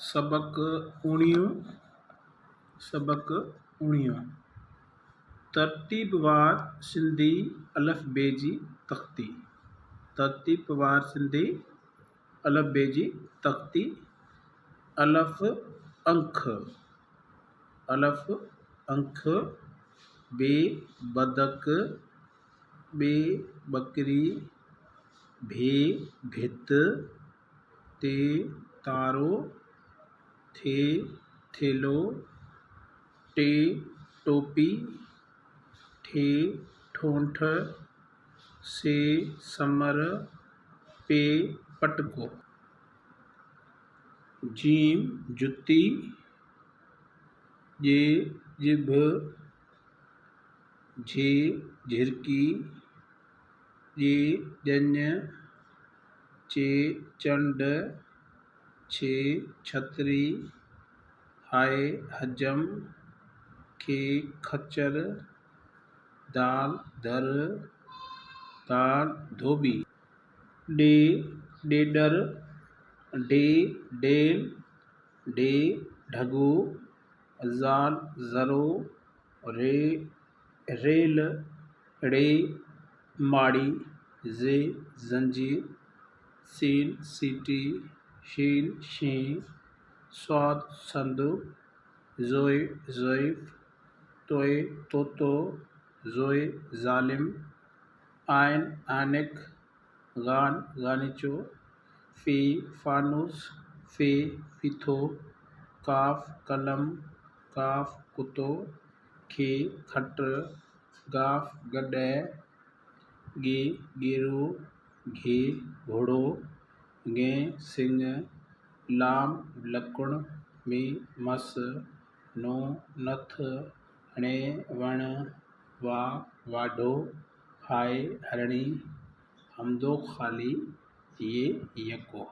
सबक उणियूं तरतीबवार सिंधी अलफ़बे जी तख़्ती तरतीबवार सिंधी अलफ़बे जी तख़्ती अलफ़ अंख बे बदक बे बकरी भे भित ते तारो थे थेलो टे टोपी ठे ठोंठ से समर पे पटको जीम जुती जे जिभ झे झिरकी जे ॼञ चे चंड छे छतरी हाय हजम खे खच्चर दाल दर दाल धोबी day Dedar day Dell day ढगो ज़ाल ज़रो रे रेल रे माड़ी ज़े ज़ंजीर सील सीटी शील शीं स्वाद संदु ज़ोए ज़ोइफ़ तोए तोतो ज़ोए ज़ालिम आइन आनिक गान गानीचो फ़ी फ़ानूस फ़े फ़ीथो काफ़ कलम काफ़ कुतो खे खट गाफ़ गॾै गे गेरो घे घोड़ो गैं सिंह लाम लकुण में मस नो नथ णे वण वा वाढो हाय हरणी हमदो ख़ाली ये यको।